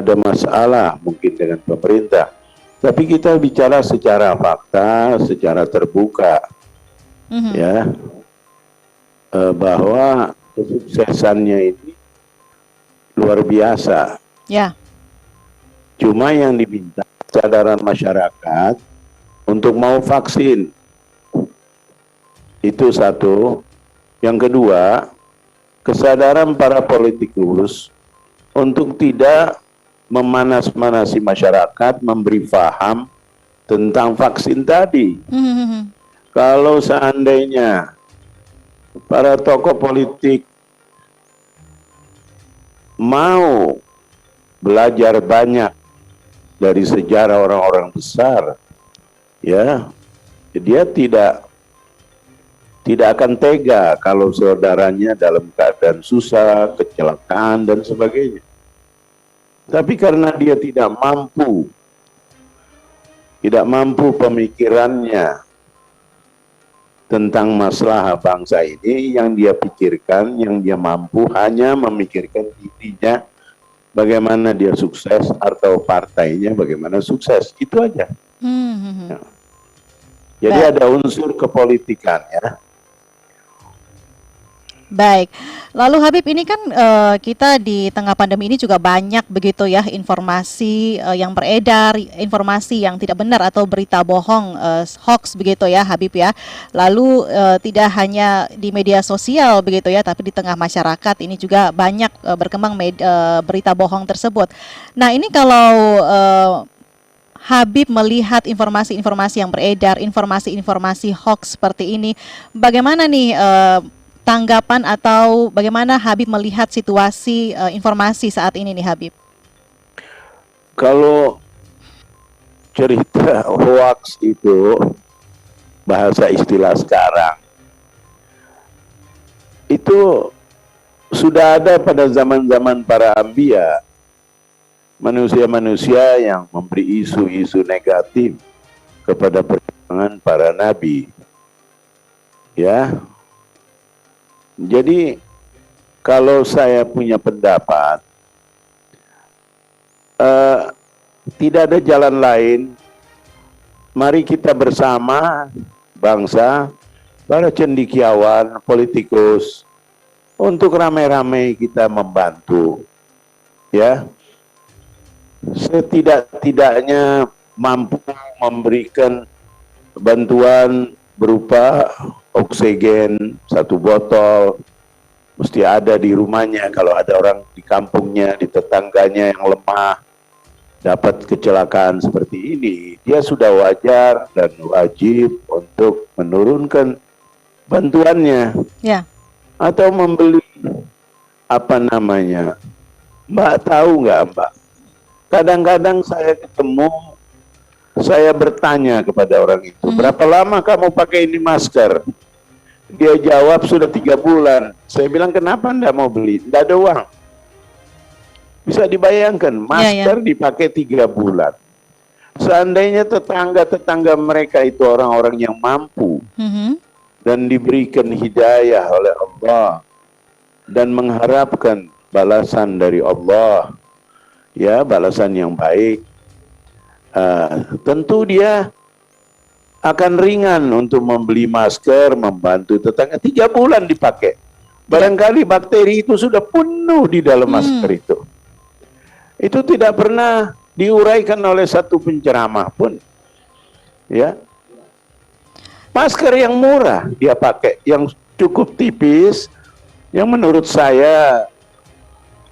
ada masalah mungkin dengan pemerintah. Tapi kita bicara secara fakta, secara terbuka, ya, bahwa kesuksesannya ini luar biasa. Ya. Cuma yang diminta kesadaran masyarakat untuk mau vaksin. Itu satu. Yang kedua, kesadaran para politikus untuk tidak memanas-manasi masyarakat, memberi paham tentang vaksin tadi. Kalau seandainya para tokoh politik mau belajar banyak dari sejarah orang-orang besar, ya, dia tidak akan tega kalau saudaranya dalam keadaan susah, kecelakaan dan sebagainya. Tapi karena dia tidak mampu pemikirannya tentang masalah bangsa ini, yang dia pikirkan, yang dia mampu hanya memikirkan dirinya, bagaimana dia sukses atau partainya bagaimana sukses, itu aja. Ya. Jadi ada unsur kepolitikan, ya. Baik, lalu Habib, ini kan kita di tengah pandemi ini juga banyak begitu ya informasi yang beredar, informasi yang tidak benar atau berita bohong, hoax begitu ya Habib ya. Lalu tidak hanya di media sosial begitu ya, tapi di tengah masyarakat ini juga banyak berkembang berita bohong tersebut. Nah ini kalau Habib melihat informasi-informasi yang beredar, informasi-informasi hoax seperti ini, bagaimana nih tanggapan atau bagaimana Habib melihat situasi informasi saat ini nih Habib? Kalau cerita hoax itu bahasa istilah sekarang, itu sudah ada pada zaman-zaman para anbiya, manusia-manusia yang memberi isu-isu negatif kepada perjuangan para nabi, ya. Jadi kalau saya punya pendapat, tidak ada jalan lain. Mari kita bersama bangsa, para cendekiawan, politikus, untuk ramai-ramai kita membantu, ya. Setidak-tidaknya mampu memberikan bantuan berupa oksigen 1 botol, mesti ada di rumahnya. Kalau ada orang di kampungnya, di tetangganya yang lemah, dapat kecelakaan seperti ini, dia sudah wajar dan wajib untuk menurunkan bantuannya. Ya. Atau membeli, apa namanya, Mbak tahu nggak Mbak, kadang-kadang saya ketemu, saya bertanya kepada orang itu, berapa lama kamu pakai ini masker? Dia jawab sudah 3 bulan. Saya bilang kenapa Anda mau beli? Tidak ada uang. Bisa dibayangkan masker dipakai 3 bulan. Seandainya tetangga-tetangga mereka itu orang-orang yang mampu dan diberikan hidayah oleh Allah dan mengharapkan balasan dari Allah, ya, balasan yang baik, tentu dia akan ringan untuk membeli masker, membantu tetangga. 3 bulan dipakai, barangkali bakteri itu sudah penuh di dalam masker itu. Itu tidak pernah diuraikan oleh satu penceramah pun, ya. Masker yang murah dia pakai, yang cukup tipis, yang menurut saya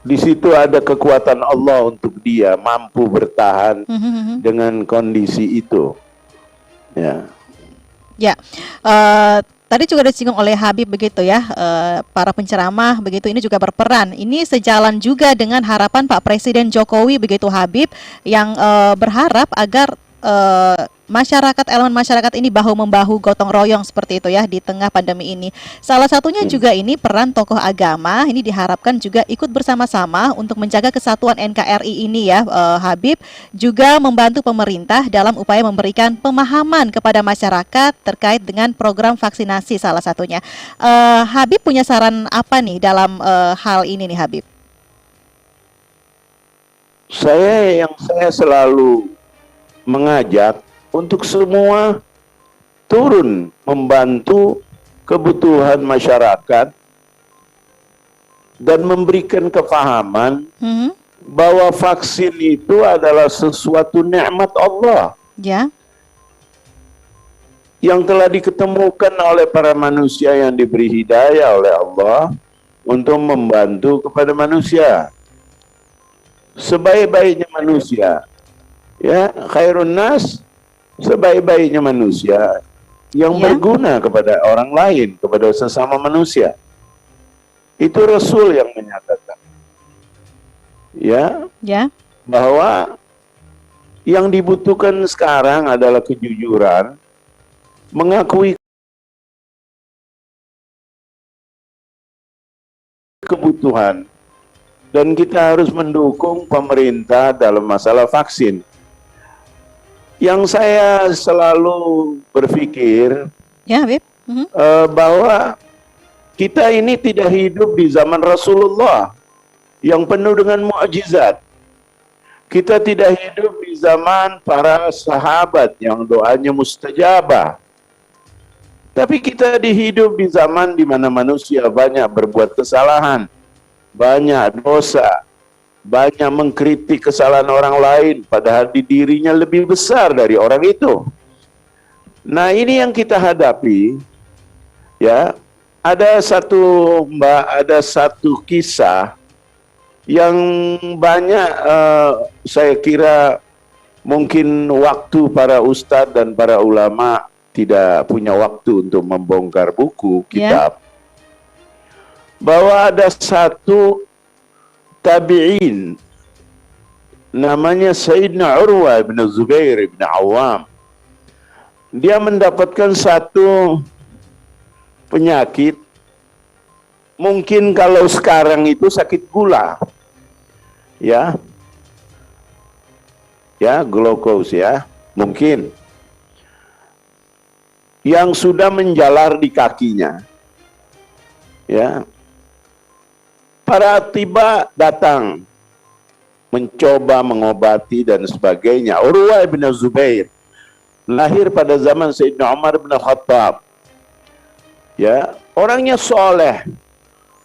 di situ ada kekuatan Allah untuk dia mampu bertahan dengan kondisi itu. Ya. Ya. Tadi juga disinggung oleh Habib begitu ya, para penceramah begitu ini juga berperan. Ini sejalan juga dengan harapan Pak Presiden Jokowi begitu Habib, yang berharap agar masyarakat, elemen masyarakat ini bahu-membahu, gotong royong seperti itu ya di tengah pandemi ini. Salah satunya juga ini peran tokoh agama ini diharapkan juga ikut bersama-sama untuk menjaga kesatuan NKRI ini ya Habib, juga membantu pemerintah dalam upaya memberikan pemahaman kepada masyarakat terkait dengan program vaksinasi salah satunya. Habib punya saran apa nih dalam hal ini nih Habib? saya selalu mengajak untuk semua turun membantu kebutuhan masyarakat dan memberikan kefahaman Mhm. bahwa vaksin itu adalah sesuatu nikmat Allah Ya. yang telah diketemukan oleh para manusia yang diberi hidayah oleh Allah untuk membantu kepada manusia. Sebaik-baiknya manusia, ya, khairun nas, sebaik-baiknya manusia yang Ya. berguna kepada orang lain, kepada sesama manusia. Itu Rasul yang menyatakan, ya, Ya. bahwa yang dibutuhkan sekarang adalah kejujuran, mengakui kebutuhan, dan kita harus mendukung pemerintah dalam masalah vaksin. Yang saya selalu berpikir Ya, Habib. Mhm. bahwa kita ini tidak hidup di zaman Rasulullah yang penuh dengan mukjizat. Kita tidak hidup di zaman para sahabat yang doanya mustajabah. Tapi kita hidup di zaman di mana manusia banyak berbuat kesalahan, banyak dosa, banyak mengkritik kesalahan orang lain, padahal di dirinya lebih besar dari orang itu. Nah, ini yang kita hadapi, ya. Ada satu kisah yang banyak saya kira mungkin waktu para ustadz dan para ulama tidak punya waktu untuk membongkar buku kitab. Bahwa ada satu tabi'in namanya Sayyidina Urwa bin Zubair bin Awam. Dia mendapatkan satu penyakit, mungkin kalau sekarang itu sakit gula, ya, glukos, ya, mungkin, yang sudah menjalar di kakinya, ya. Para tiba datang mencoba mengobati dan sebagainya. Urwa bin Zubair lahir pada zaman Sayyidina Umar bin Khattab, ya, orangnya soleh,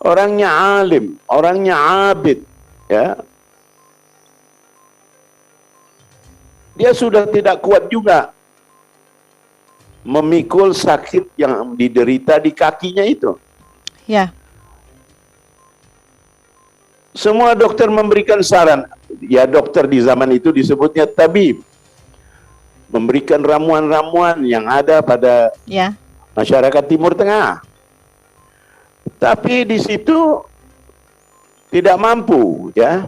orangnya alim, orangnya abid, ya. Dia sudah tidak kuat juga memikul sakit yang diderita di kakinya itu. Ya. Semua dokter memberikan saran, ya, dokter di zaman itu disebutnya tabib, memberikan ramuan-ramuan yang ada pada Ya. masyarakat Timur Tengah. Tapi di situ tidak mampu, ya.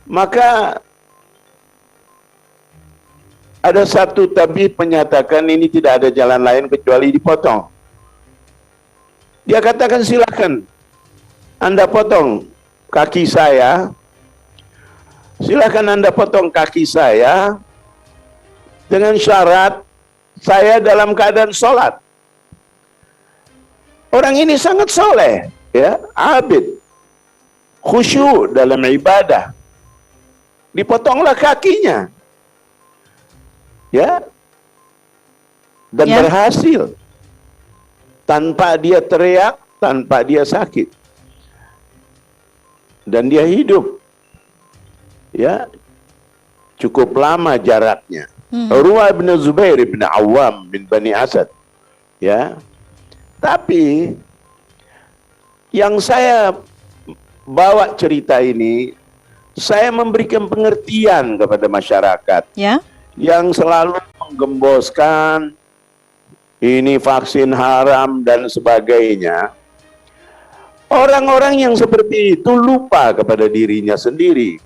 Maka ada satu tabib menyatakan ini tidak ada jalan lain kecuali dipotong. Dia katakan, silakan Anda potong kaki saya, silakan Anda potong kaki saya dengan syarat saya dalam keadaan sholat. Orang ini sangat soleh, ya, abid, khusyuk dalam ibadah. Dipotonglah kakinya, ya, dan Ya. berhasil tanpa dia teriak, tanpa dia sakit, dan dia hidup, ya, cukup lama jaraknya. Urwa bin Zubair bin Awam bin Bani Asad, ya. Tapi yang saya bawa cerita ini, saya memberikan pengertian kepada masyarakat, Ya. yang selalu menggemboskan ini vaksin haram dan sebagainya. Orang-orang yang seperti itu lupa kepada dirinya sendiri.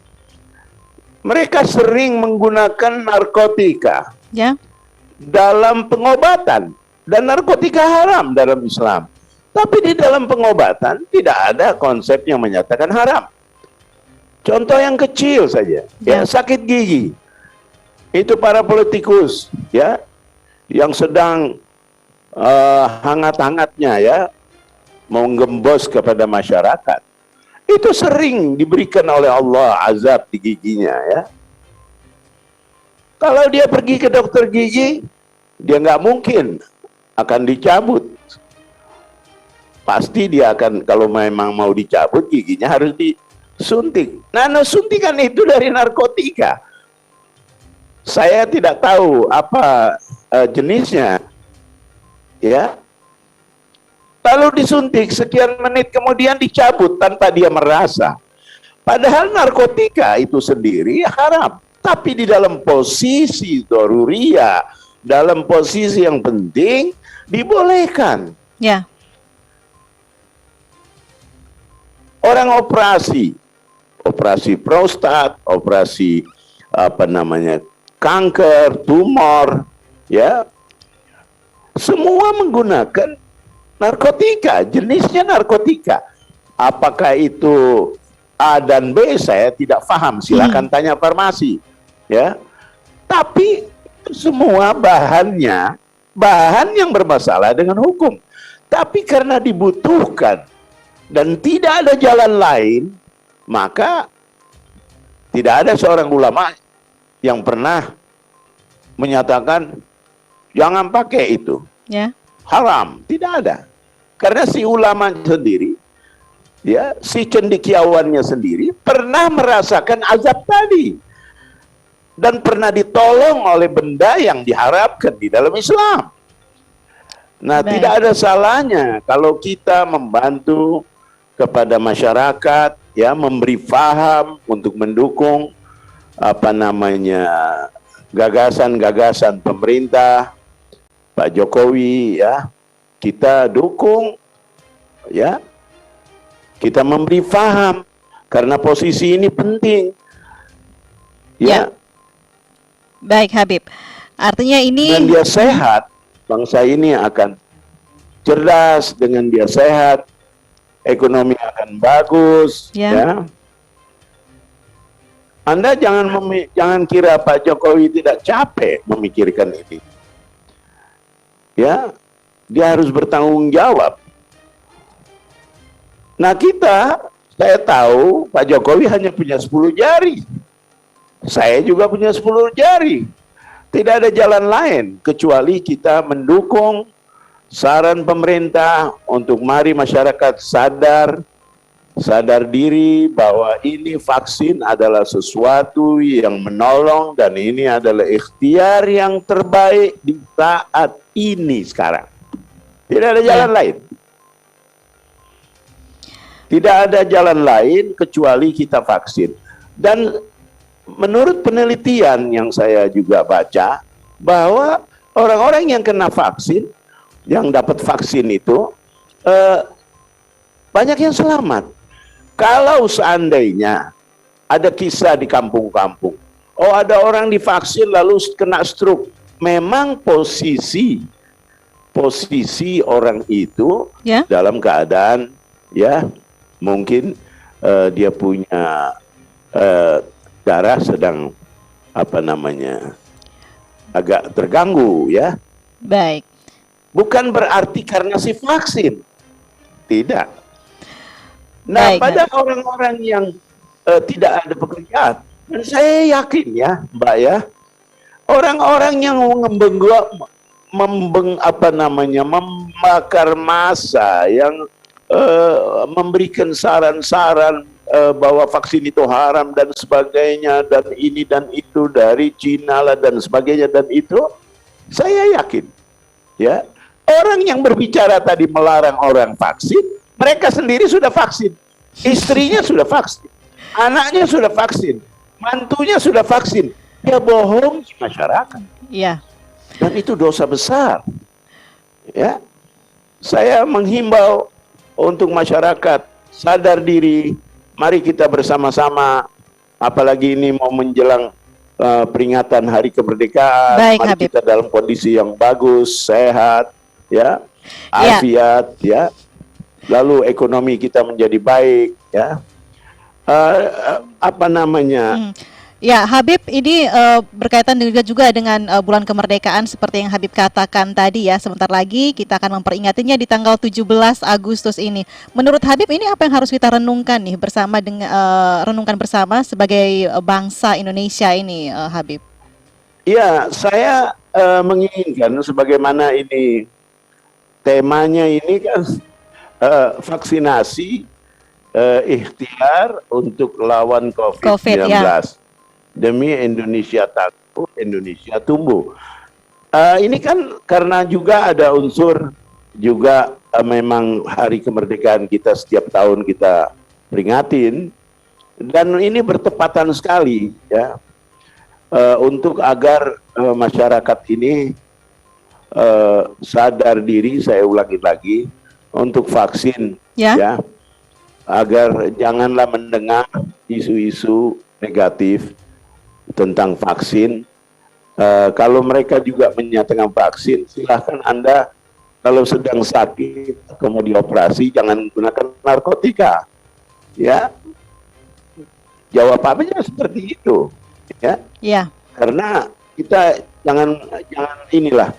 Mereka sering menggunakan narkotika, Ya. dalam pengobatan, dan narkotika haram dalam Islam. Tapi di dalam pengobatan tidak ada konsep yang menyatakan haram. Contoh yang kecil saja, ya, sakit gigi. Itu para politikus, ya, yang sedang hangat-hangatnya, ya, menggembos kepada masyarakat. itu sering diberikan oleh Allah azab di giginya ya. Kalau dia pergi ke dokter gigi, dia nggak mungkin akan dicabut. Pasti dia akan, kalau memang mau dicabut giginya harus disuntik. Nah, suntikan itu dari narkotika. Saya tidak tahu apa jenisnya, ya. Lalu disuntik, sekian menit kemudian dicabut tanpa dia merasa. Padahal narkotika itu sendiri haram. Tapi di dalam posisi daruria, dalam posisi yang penting, dibolehkan. Ya. Orang operasi prostat, operasi kanker, tumor, ya, semua menggunakan narkotika, jenisnya narkotika. Apakah itu A dan B, saya tidak paham. Silakan tanya farmasi, ya. Tapi semua bahan yang bermasalah dengan hukum. Tapi karena dibutuhkan dan tidak ada jalan lain, maka tidak ada seorang ulama yang pernah menyatakan jangan pakai itu, Ya. haram. Tidak ada. Karena si ulama sendiri, ya, si cendekiawannya sendiri pernah merasakan azab tadi dan pernah ditolong oleh benda yang diharapkan di dalam Islam. Nah, Baik. tidak ada salahnya kalau kita membantu kepada masyarakat, ya, memberi paham untuk mendukung gagasan-gagasan pemerintah Pak Jokowi, ya. Kita dukung, ya. Kita memberi paham karena posisi ini penting. Ya. Baik Habib. Artinya ini Dengan dia sehat, bangsa ini akan cerdas. Dengan dia sehat, ekonomi akan bagus, ya. Anda jangan kira Pak Jokowi tidak capek memikirkan ini. Ya, dia harus bertanggung jawab. Nah, saya tahu Pak Jokowi hanya punya 10 jari. Saya juga punya 10 jari. Tidak ada jalan lain kecuali kita mendukung saran pemerintah untuk mari masyarakat sadar diri bahwa ini vaksin adalah sesuatu yang menolong dan ini adalah ikhtiar yang terbaik di saat ini sekarang. Tidak ada jalan lain. Tidak ada jalan lain kecuali kita vaksin. Dan menurut penelitian yang saya juga baca, bahwa orang-orang yang kena vaksin, yang dapat vaksin itu, banyak yang selamat. Kalau seandainya ada kisah di kampung-kampung, ada orang divaksin lalu kena stroke, memang posisi orang itu dalam keadaan, ya, mungkin dia punya darah sedang agak terganggu, ya. Baik. Bukan berarti karena si vaksin, tidak. Nah, pada orang-orang yang tidak ada pekerjaan, dan saya yakin, ya, Mbak, ya, orang-orang yang membakar massa, yang memberikan saran-saran bahwa vaksin itu haram dan sebagainya, dan ini dan itu dari Cina lah dan sebagainya, dan itu saya yakin, ya, orang yang berbicara tadi melarang orang vaksin, mereka sendiri sudah vaksin, istrinya sudah vaksin, anaknya sudah vaksin, mantunya sudah vaksin. Dia bohong masyarakat. Iya. Dan itu dosa besar. Ya, saya menghimbau untuk masyarakat sadar diri. Mari kita bersama-sama, apalagi ini mau menjelang peringatan Hari Kemerdekaan. Baik, mari Habib. kita dalam kondisi yang bagus, sehat, ya, afiat, ya. Lalu ekonomi kita menjadi baik, ya. Ya, Habib, ini berkaitan juga dengan bulan kemerdekaan seperti yang Habib katakan tadi ya. Sebentar lagi kita akan memperingatinya di tanggal 17 Agustus ini. Menurut Habib, ini apa yang harus kita renungkan nih bersama dengan renungkan bersama sebagai bangsa Indonesia ini, Habib? Ya, saya menginginkan sebagaimana ini temanya ini kan vaksinasi ikhtiar untuk lawan COVID COVID-19 ya. demi Indonesia tangguh, Indonesia tumbuh. Ini kan karena juga ada unsur juga memang hari kemerdekaan kita setiap tahun kita peringatin dan ini bertepatan sekali ya untuk agar masyarakat ini sadar diri, saya ulangi lagi, untuk vaksin Ya. ya, agar janganlah mendengar isu-isu negatif tentang vaksin. Kalau mereka juga menyatakan vaksin, silahkan Anda kalau sedang sakit atau mau dioperasi jangan gunakan narkotika, ya. Jawabannya seperti itu, ya. Ya. Karena kita jangan inilah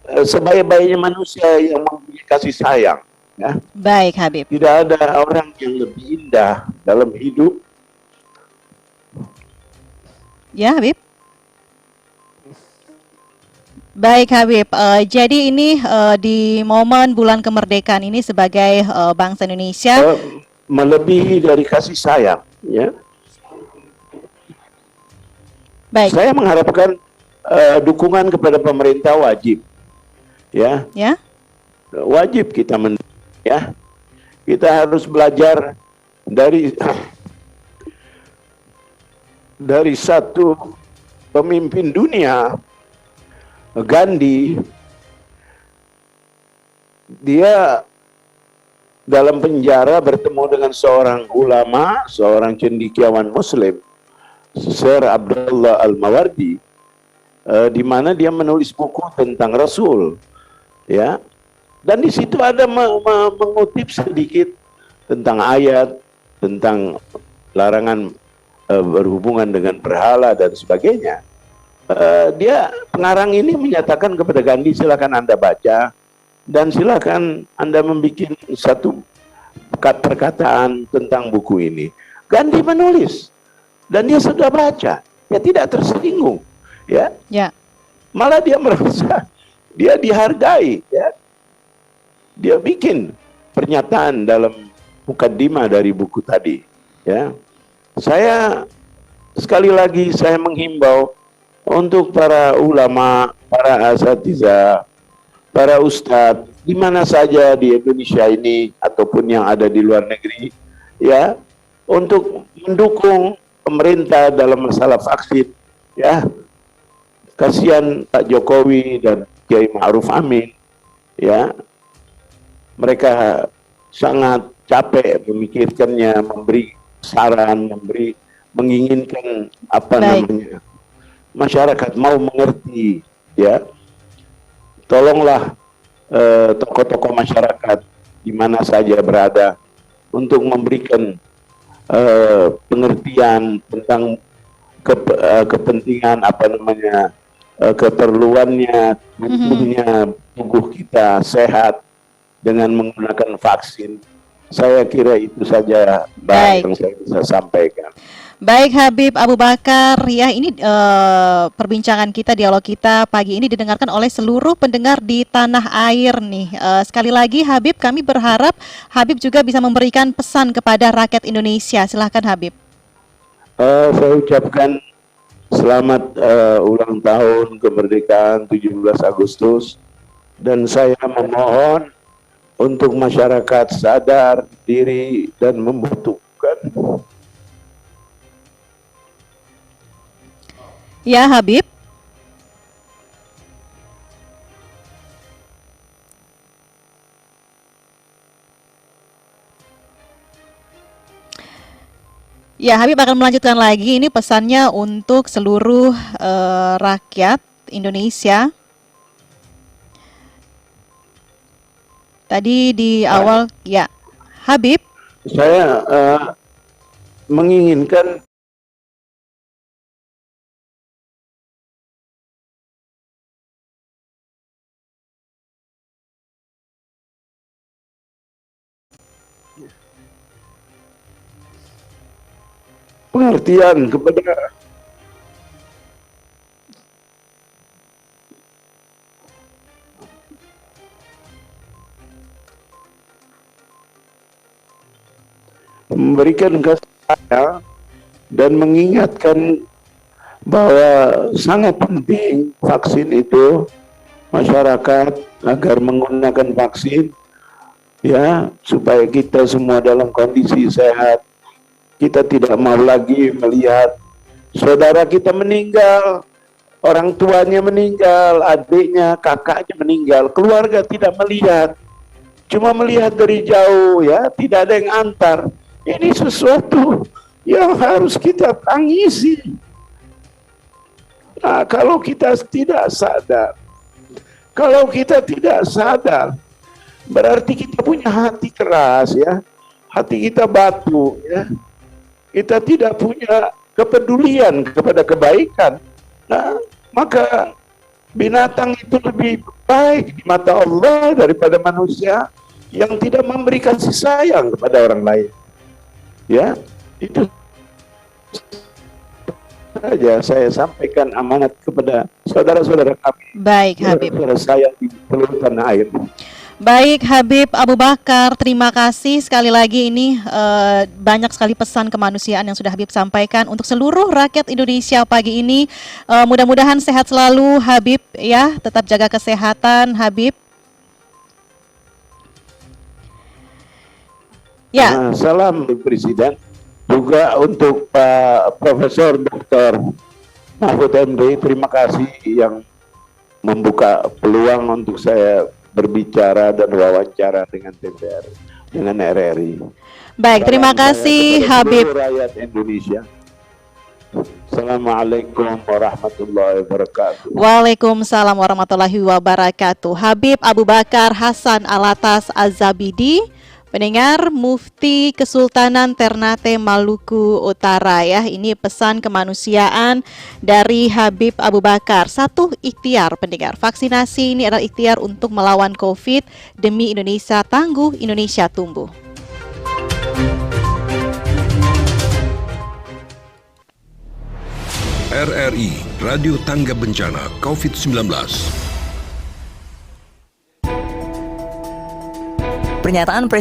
sebaik-baiknya manusia yang mempunyai kasih sayang, ya. Baik, Habib. Tidak ada orang yang lebih indah dalam hidup. Ya, Habib. Baik, Habib. Jadi ini di momen bulan kemerdekaan ini sebagai bangsa Indonesia. Melebihi dari kasih sayang, ya. Baik. Saya mengharapkan dukungan kepada pemerintah wajib, ya. Ya. Wajib kita ya. Kita harus belajar dari satu pemimpin dunia, Gandhi. Dia dalam penjara bertemu dengan seorang ulama, seorang cendekiawan Muslim, Sir Abdullah Al-Mawardi, di mana dia menulis buku tentang Rasul, ya. Dan di situ ada mengutip sedikit tentang ayat, tentang larangan berhubungan dengan berhala dan sebagainya. Dia pengarang ini menyatakan kepada Gandhi, silakan Anda baca dan silakan Anda membuat satu perkataan tentang buku ini. Gandhi menulis dan dia sudah baca, dia tidak tersinggung, ya. Ya. Malah dia merasa dia dihargai, ya. Dia bikin pernyataan dalam mukaddimah dari buku tadi, ya. Saya sekali lagi saya menghimbau untuk para ulama, para asatidzah, para ustadz di mana saja di Indonesia ini ataupun yang ada di luar negeri, ya, untuk mendukung pemerintah dalam masalah vaksin, ya. Kasihan Pak Jokowi dan Kiai Ma'ruf Amin, ya. Mereka sangat capek memikirkannya, memberi saran, menginginkan apa namanya, masyarakat mau mengerti, ya. Tolonglah tokoh-tokoh masyarakat di mana saja berada untuk memberikan pengertian tentang kepentingan apa namanya, keperluannya tubuh kita sehat dengan menggunakan vaksin. Saya kira itu saja yang saya bisa sampaikan. Baik, Habib Abu Bakar, ya, ini perbincangan kita, dialog kita pagi ini didengarkan oleh seluruh pendengar di tanah air nih. Sekali lagi Habib, kami berharap Habib juga bisa memberikan pesan kepada rakyat Indonesia. Silahkan Habib. Saya ucapkan selamat ulang tahun kemerdekaan 17 Agustus dan saya memohon untuk masyarakat sadar diri dan membutuhkan. Ya, Habib. Ya, Habib akan melanjutkan lagi. Ini pesannya untuk seluruh rakyat Indonesia. Tadi di awal, ya, Habib. Saya menginginkan pengertian kepada memberikan ke saya dan mengingatkan bahwa sangat penting vaksin itu, masyarakat agar menggunakan vaksin ya, supaya kita semua dalam kondisi sehat. Kita tidak mau lagi melihat saudara kita meninggal, orang tuanya meninggal, adiknya, kakaknya meninggal, keluarga tidak melihat, cuma melihat dari jauh ya, tidak ada yang antar. Ini sesuatu yang harus kita tangisi. Nah, kalau kita tidak sadar, berarti kita punya hati keras ya, hati kita batu ya, kita tidak punya kepedulian kepada kebaikan. Nah, maka binatang itu lebih baik di mata Allah daripada manusia yang tidak memberi kasih sayang kepada orang lain. Ya, itu saja saya sampaikan amanat kepada saudara-saudara kami. Baik, Habib. Saudara saya di seluruh tanah air. Baik, Habib Abu Bakar, terima kasih sekali lagi. Ini banyak sekali pesan kemanusiaan yang sudah Habib sampaikan untuk seluruh rakyat Indonesia pagi ini. Mudah-mudahan sehat selalu, Habib ya. Tetap jaga kesehatan, Habib. Ya. Nah, salam Presiden juga untuk Pak Profesor Dr. Mahfud MD. Terima kasih yang membuka peluang untuk saya berbicara dan wawancara dengan TVRI, dengan RRI. Baik, terima Salam kasih saya kepada Habib. seluruh rakyat Indonesia. Assalamualaikum warahmatullahi wabarakatuh. Waalaikumsalam warahmatullahi wabarakatuh. Habib Abu Bakar Hasan Alatas Az-Zabidi, pendengar Mufti Kesultanan Ternate Maluku Utara ya. Ini pesan kemanusiaan dari Habib Abu Bakar. Satu ikhtiar pendengar, vaksinasi ini adalah ikhtiar untuk melawan COVID demi Indonesia tangguh, Indonesia tumbuh. RRI Radio Tangga Bencana COVID-19. Pernyataan